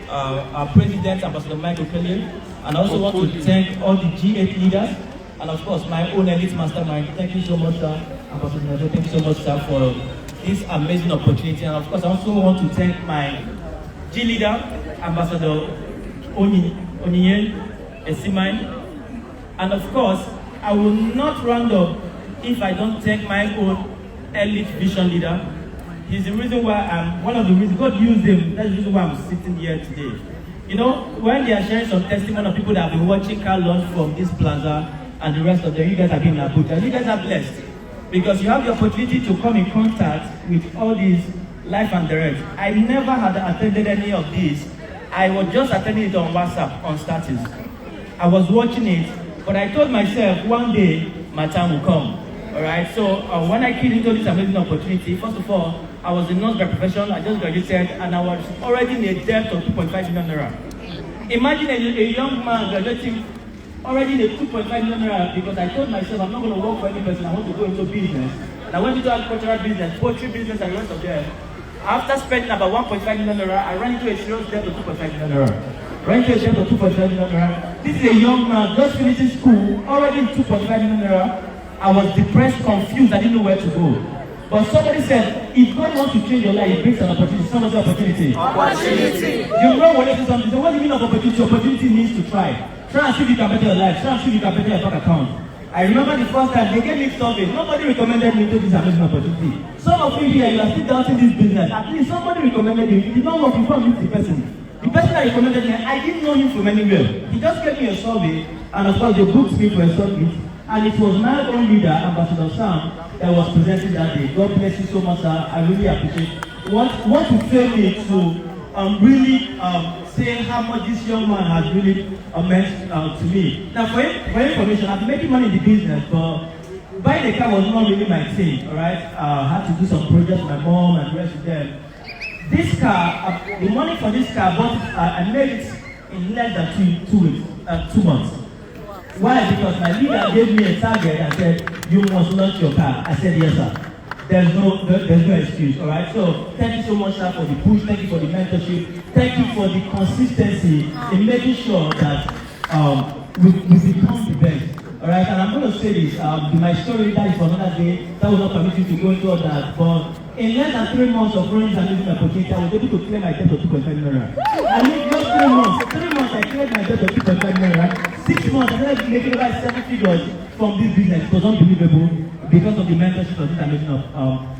our president, Ambassador Michael Kelly, and I also want to thank all the G8 leaders, and of course my own elite mastermind. Thank you so much, sir. Ambassador, thank you so much, sir, for this amazing opportunity. And of course, I also want to thank my G leader, Ambassador Oniye Esimai. And of course, I will not round up if I don't thank my own elite vision leader. He's the reason why one of the reasons God used him. That's the reason why I'm sitting here today. You know, when they are sharing some testimony of people that have been watching car launch from this plaza and the rest of them, you guys have been in Abuja. You guys are blessed because you have the opportunity to come in contact with all these live and direct. I never had attended any of these. I was just attending it on WhatsApp, on status. I was watching it, but I told myself one day my time will come. Alright, so when I came into this amazing opportunity, first of all, I was a nurse by profession. I just graduated and I was already in a debt of 2.5 million naira. Imagine a young man graduating already in a 2.5 million naira because I told myself I'm not going to work for any person. I want to go into business. And I went into agricultural business, poultry business, and the rest of them. After spending about 1.5 million naira, I ran into a serious debt of 2.5 million naira. Ran into a debt of 2.5 million naira. This is a young man just finishing school, already in 2.5 million naira. I was depressed, confused, I didn't know where to go. But somebody said, if God wants to change your life, it brings an opportunity. Someone say opportunity. Opportunity. You know what it is something. So what do you mean of opportunity? Opportunity means to try. Try and see if you can better your life. Try and see if you can better your bank account. I remember the first time they gave me survey. Nobody recommended me to this amazing opportunity. Some of you here, you are still doubting this business. At least somebody recommended you. You did not work before meet the person. The person that recommended me, I didn't know him from anywhere. He just gave me a survey, and of course they booked me for a survey. And it was my own leader, Ambassador Sam, that was presenting that day. God bless you so much, sir. I really appreciate it. Want to tell me to really say how much this young man has really meant to me. Now, for information, I've been making money in the business, but buying a car was not really my thing, all right? I had to do some projects with my mom and the rest of them. This car, the money for this car, I made it in less than 2 months. Why? Because my leader gave me a target and said, you must launch your car. I said, yes, sir. There's no excuse, all right? So thank you so much, sir, for the push. Thank you for the mentorship. Thank you for the consistency in making sure that we become the best, all right? And I'm going to say this. My story, that is for another day. That will not permit you to go into all that. But in less than 3 months of running and using my opportunity, I was able to clear my debt of 2.5 million. I mean, just 3 months. 3 months, I cleared my debt of 2.5 million. 6 months, I started making about 7 figures from this business. It was unbelievable because of the mentorship of this amazing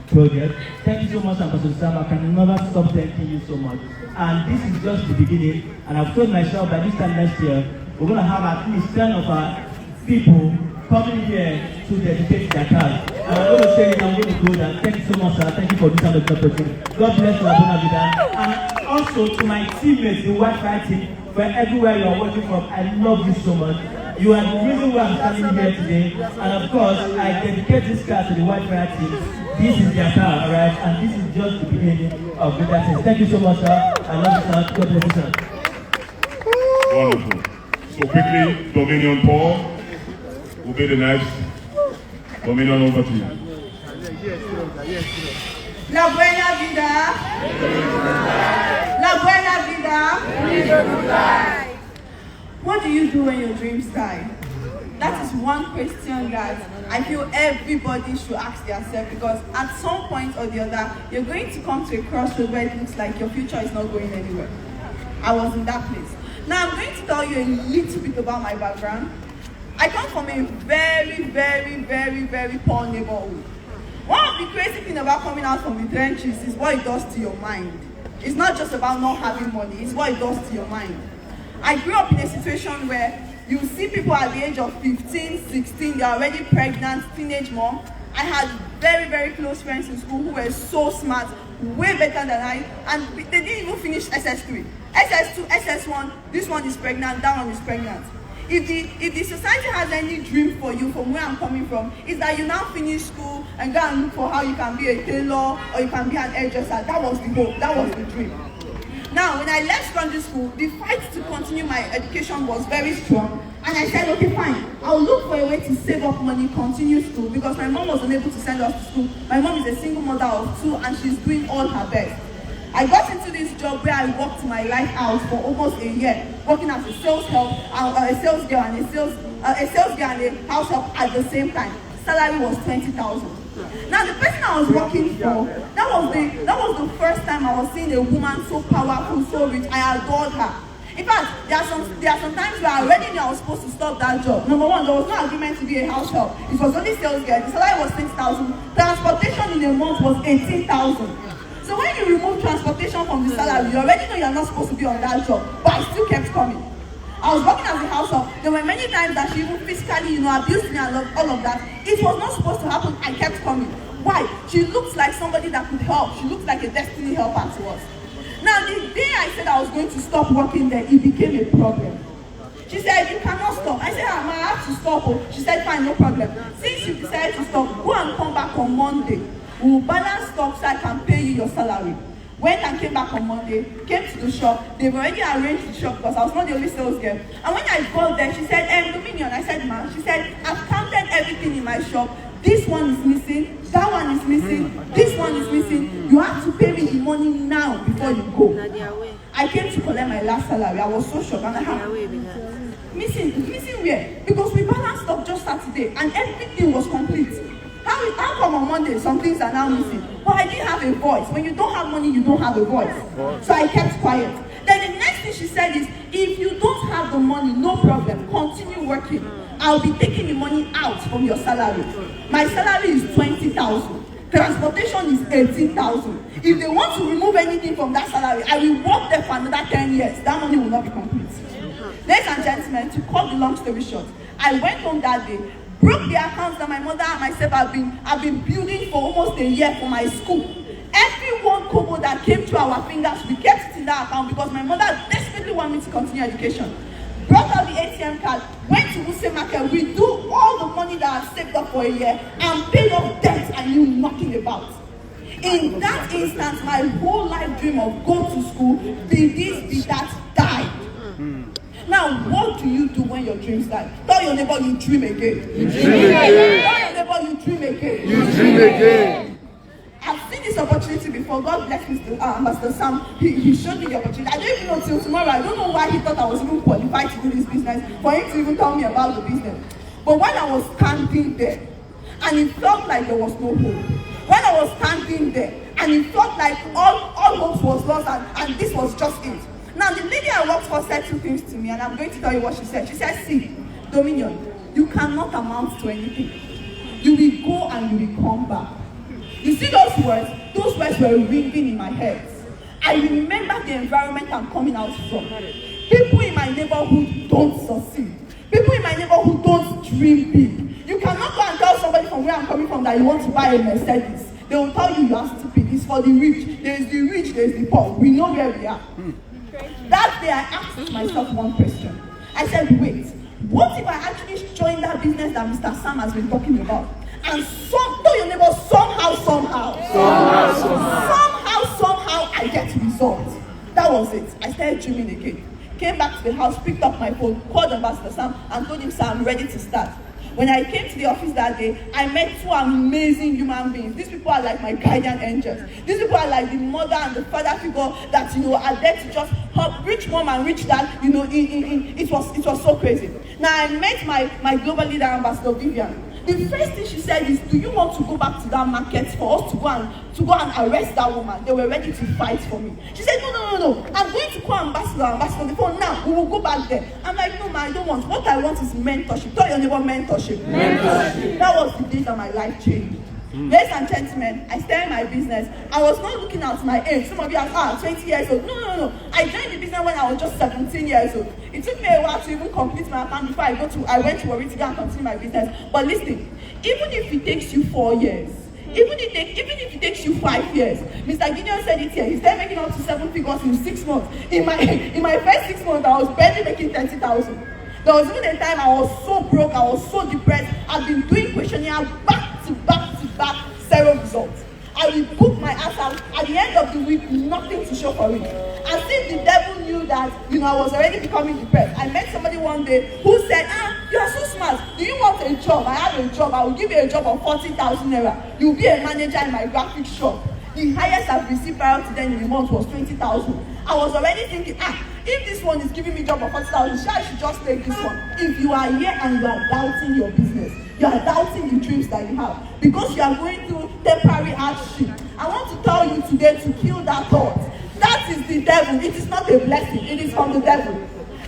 project. Thank you so much, Ambassador Sam. I can never stop thanking you so much. And this is just the beginning. And I've told myself by this time next year, we're going to have at least 10 of our people coming here to dedicate their cars. And I'm going to say it, I'm going to do that. Thank you so much, sir. Thank you for this kind of opportunity. God bless you, Buena Vida. And also to my teammates, the Wi-Fi team, where everywhere you are working from, I love you so much. You are the reason why I'm standing here today. And of course, I dedicate this car to the Wi-Fi team. This is their car, alright? And this is just the beginning of greater things. Thank you so much, sir. I love you, sir. God bless you, sir. Wonderful. So quickly, Dominion Paul will be the next. Dominion, over to you. La Buena Vida. La Buena Vida. What do you do when your dreams die? That is one question that I feel everybody should ask themselves, because at some point or the other, you're going to come to a crossroad where it looks like your future is not going anywhere. I was in that place. Now I'm going to tell you a little bit about my background. I come from a very, very, very, very poor neighborhood. One of the crazy things about coming out from the trenches is what it does to your mind. It's not just about not having money, it's what it does to your mind. I grew up in a situation where you see people at the age of 15, 16, they're already pregnant, teenage mom. I had very, very close friends in school who were so smart, way better than I, and they didn't even finish SS3. SS2, SS1, this one is pregnant, that one is pregnant. if the society has any dream for you from where I'm coming from, is that you now finish school and go and look for how you can be a tailor or you can be an hairdresser. That was the hope. That was the dream. Now, when I left secondary school, the fight to continue my education was very strong. And I said, okay, fine. I'll look for a way to save up money, continue school, because my mom was unable to send us to school. My mom is a single mother of 2 and she's doing all her best. I got into this job where I worked my life out for almost a year, working as a sales help, a sales girl and a house help at the same time. Salary was 20,000. Now the person I was working for, that was the first time I was seeing a woman so powerful, so rich. I adored her. In fact, there are some times where I already knew I was supposed to stop that job. Number one, there was no agreement to be a house help. It was only sales girl. The salary was 6,000. Transportation in a month was 18,000. So when you remove transportation from the salary, you already know you're not supposed to be on that job. But I still kept coming. I was working as a house help. There were many times that she even physically, abused me and all of that. It was not supposed to happen. I kept coming. Why? She looks like somebody that could help. She looks like a destiny helper to us. Now, the day I said I was going to stop working there, it became a problem. She said, you cannot stop. I said, I have to stop. She said, fine, no problem. Since you decided to stop, go and come back on Monday. We will balance stock so I can pay you your salary. Went and came back on Monday, came to the shop. They've already arranged the shop because I was not the only sales girl. And when I got there, she said, Dominion. I said, ma'am. She said, I've counted everything in my shop. This one is missing. That one is missing. This one is missing. You have to pay me the money now before you go. I came to collect my last salary. I was so shocked. And I had missing where? Because we balanced stock just Saturday and everything was complete. How come on Monday some things are now missing? But I didn't have a voice. When you don't have money, you don't have a voice. So I kept quiet. Then the next thing she said is, if you don't have the money, no problem. Continue working. I'll be taking the money out from your salary. My salary is 20,000. Transportation is 18,000. If they want to remove anything from that salary, I will work there for another 10 years. That money will not be complete. Ladies and gentlemen, to cut the long story short, I went home that day, broke the accounts that my mother and myself have been building for almost a year for my school. Every one kobo that came through our fingers, we kept it in that account because my mother desperately wanted me to continue education. Brought out the ATM card, went to Wuse Market, we do all the money that I saved up for a year and paid off debts I knew nothing about. In that instance, my whole life dream of go to school, be this, be that, died. Now, what do you do when your dreams die? Tell your neighbor you dream again. You dream again. Tell your neighbor you dream again. You dream again. I've seen this opportunity before. God bless Master Sam. He showed me the opportunity. I don't even know till tomorrow. I don't know why he thought I was even qualified to do this business, for him to even tell me about the business. But when I was standing there, and it felt like there was no hope. When I was standing there, and it felt like all hope was lost, and this was just it. Now, the lady I worked for said two things to me, and I'm going to tell you what she said. She said, see, Dominion, you cannot amount to anything. You will go and you will come back. You see those words? Those words were ringing in my head. I remember the environment I'm coming out from. People in my neighborhood don't succeed. People in my neighborhood don't dream big. You cannot go and tell somebody from where I'm coming from that you want to buy a Mercedes. They will tell you you are stupid. It's for the rich. There is the rich, there is the poor. We know where we are. That day I asked myself one question. I said, wait, what if I actually join that business that Mr. Sam has been talking about? And tell your neighbor, somehow I get results. That was it. I started dreaming again. Came back to the house, picked up my phone, called Mr. Sam and told him, sir, I'm ready to start. When I came to the office that day, I met two amazing human beings. These people are like my guardian angels. These people are like the mother and the father figure that, are there to just help rich mom and rich dad. It was so crazy. Now, I met my global leader, Ambassador Vivian. The first thing she said is, do you want to go back to that market for us to go and arrest that woman? They were ready to fight for me. She said, no. I'm going to call Ambassador on the phone now. We will go back there. I'm like, no, I don't want. What I want is mentorship. Tell your neighbor mentorship. That was the day that my life changed. Ladies and gentlemen, I started my business. I was not looking at my age. Some of you are 20 years old. No. I joined the business when I was just 17 years old. It took me a while to even complete my account before I went to Warri to go and continue my business. But listen, even if it takes you 4 years, even if it takes you 5 years, Mr. Gideon said it here, he started making up to 7 figures in 6 months. In my first 6 months, I was barely making 30,000. There was even a time I was so broke, I was so depressed. I've been doing questionnaire back to back, 0 results. I will book my ass out. At the end of the week, nothing to show for it. As if the devil knew that, I was already becoming depressed. I met somebody one day who said, you are so smart. Do you want a job? I have a job. I will give you a job of 40,000 naira. You will be a manager in my graphic shop. The highest I've received prior to then in the month was 20,000. I was already thinking, if this one is giving me job of 40,000, I should just take this one. If you are here and you are doubting your business, you are doubting the dreams that you have, because you are going through temporary hardship, I want to tell you today to kill that thought. That is the devil. It is not a blessing. It is from the devil.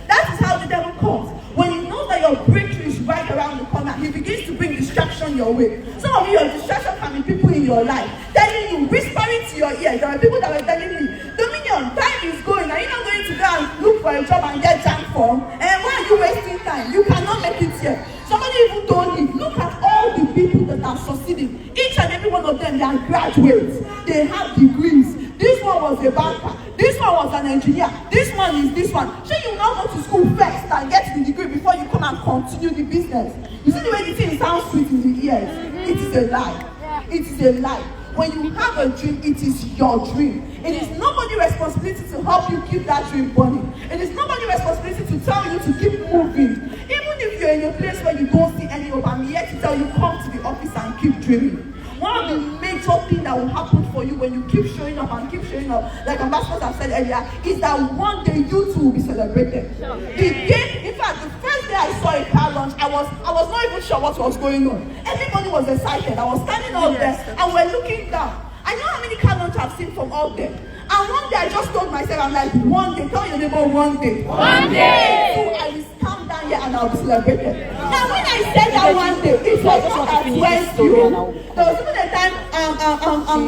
That is how the devil comes. When he knows that your breakthrough is right around the corner, he begins to bring distraction your way. Some of you, your distraction can be people in your life telling you, whispering to your ear. There are people that were telling me, Dominion, time is going. Are you not going to go and look for a job and get jam form? And why are you wasting time? You cannot make it here. Somebody even told me, look at all the people that are succeeding. Each and every one of them, they are graduates. They have degrees. This one was a banker. This one was an engineer. This one is this one. So you now go to school first and get the degree before you come and continue the business. You see the way the thing sounds sweet in the ears? It is a lie. It is a lie. When you have a dream, it is your dream. It is nobody's responsibility to help you keep that dream burning. It is nobody's responsibility to tell you to keep moving. Even if you're in a place where you don't see any hope, I'm here to tell you, come to the office and keep dreaming. One of the major things that will happen for you when you keep showing up and keep showing up, like ambassadors have said earlier, is that one day you too will be celebrated. In fact, the first day I saw a car launch, I was not even sure what was going on. Everybody was excited. I was standing up there and we're looking down. I know how many car launches I've seen from out there. And one day I just told myself, I'm like, one day, tell your neighbor one day. One day! So I will stand down here and I'll be celebrated. Now when I said that one day, it was not as well. There was even a time,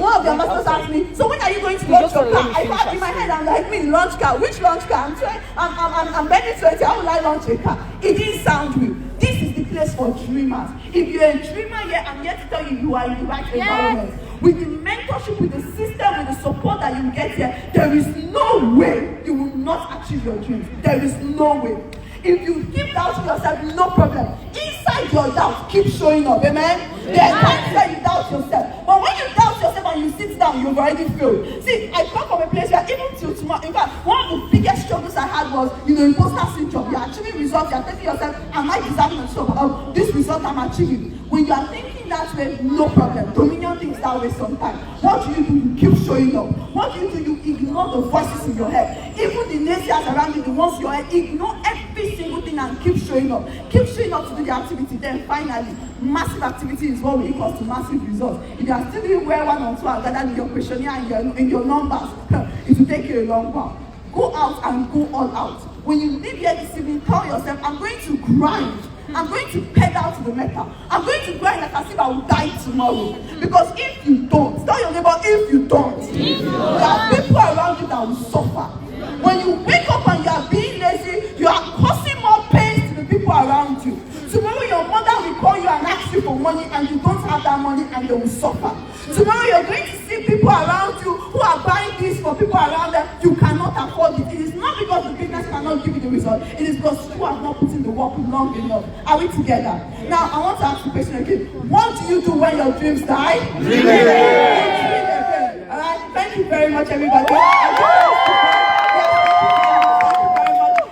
one of the ambassadors asked me, so when are you going to launch your car? I thought in my head, I'm like, launch car? Which launch car? I'm Benz 20, how will I launch a car? It didn't sound real. This is the place for dreamers. If you're a dreamer here, I'm here to tell you, you are in the right environment. With the mentorship, with the system, with the support that you get here, there is no way you will not achieve your dreams. There is no way. If you keep doubting yourself, no problem. Inside your doubt, keep showing up. Amen? There are times where you doubt yourself. But when you doubt yourself and you sit down, you've already failed. See, I come from a place where even till tomorrow, in fact, one of the biggest struggles I had was, imposter syndrome. You're achieving results, you're telling yourself, am I deserving of this result I'm achieving? When you are thinking that way, no problem. Dominion thinks that way sometimes. What do? You keep showing up. What do? You ignore the voices in your head. Even the naysayers around you, the ones in your head, ignore every single thing and keep showing up. Keep showing up to do the activity. Then finally, massive activity is what equals to massive results. If you are still doing well one on two and gathered in your questionnaire and in your numbers, it will take you a long while. Go out and go all out. When you leave here this evening, tell yourself, I'm going to grind. I'm going to pedal to the metal. I'm going to grind like as if I will die tomorrow. Because if you don't, tell your neighbor, if you don't, there are people around you that will suffer. When you wake up and you are being lazy, you are causing more pain to the people around you. Tomorrow your mother will call you and ask you for money and you don't have that money and they will suffer. Tomorrow you're going to see people around you who are buying this for people around them. You cannot afford it. It is not because the business cannot give you the result. It is because you have not put in the work long enough. Are we together? Now I want to ask the question again. What do you do when your dreams die? Dream again. Alright, thank you very much everybody.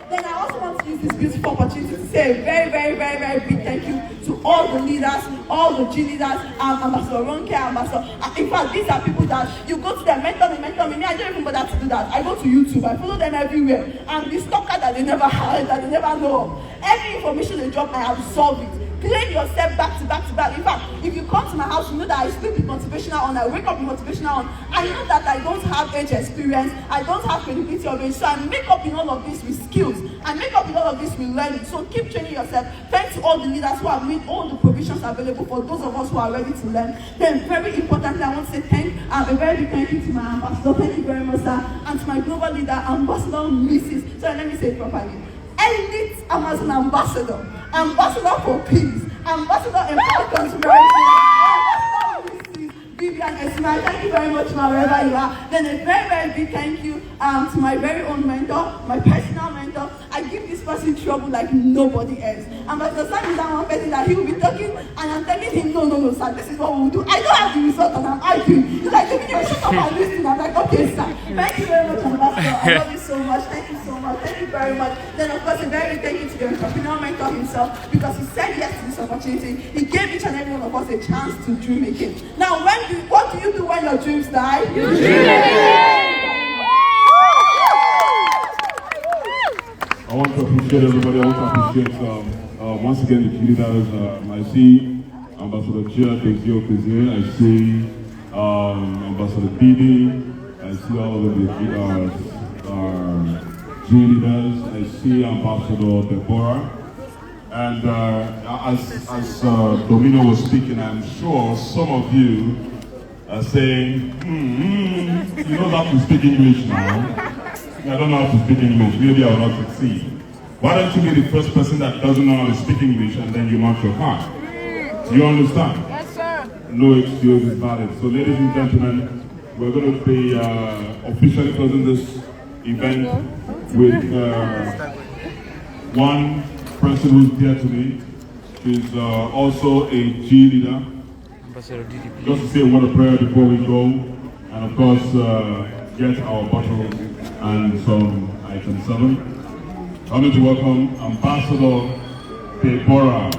Then I also want to use this beautiful opportunity to say a very, very, very, very big thank you to all the leaders, all the G leaders, Ambassador Ronke, Ambassador. In fact, these are people that you go to them, mentor me. Me, I don't even bother to do that. I go to YouTube, I follow them everywhere. And the stalker that they never had, that they never know. Every information they drop, I absorb it. Claim yourself back to back to back. In fact, if you come to my house, you know that I sleep with motivational on, I wake up with motivational on. I know that I don't have age experience, I don't have credibility of age, so I make up in all of this with skills. I make up in all of this with learning. So keep training yourself. Thanks to all the leaders who have made all the provisions available for those of us who are ready to learn. Then very importantly, I want to say a very big thank you to my ambassador. Thank you very much, sir. And to my global leader, Ambassador Mrs. So let me say it properly. Elite Amazon Ambassador, Ambassador for Peace, Ambassador Empowered Consumerism, Vivian Esma, thank you very much, ma, wherever you are. Then a very, very big thank you to my very own mentor, my personal mentor. I give this person trouble like nobody else. And Pastor Sam is that one person that he will be talking, and I'm telling him, no, sir, this is what we will do. I don't have the result, and I'm arguing. He's like, giving you a shut up and listen. I'm like, okay, sir. Thank you very much, Ambassador. I love you so much. Thank you so much. Thank you very much. Then, of course, a very big thank you to the entrepreneur mentor himself, because he said yes to this opportunity. He gave each and every one of us a chance to dream again. Now, what do you do when your dreams die? You dream again. I want to appreciate everybody. I want to appreciate once again the leaders. I see Ambassador Chia Kezio. I see Ambassador Vida. I see all of the G leaders. I see Ambassador Deborah. And as Domino was speaking, I'm sure some of you are saying, you know how to speak English now. I don't know how to speak English. Maybe I will not succeed. Why don't you be the first person that doesn't know how to speak English and then you launch your car? Do you understand? Yes, sir. No excuse is valid. So, ladies and gentlemen, we're going to be officially closing this event with one person who's dear to me. She's also a G leader. Just to say a word of prayer before we go, and of course get our bottle and some item 7. I'm going to welcome Ambassador Deborah.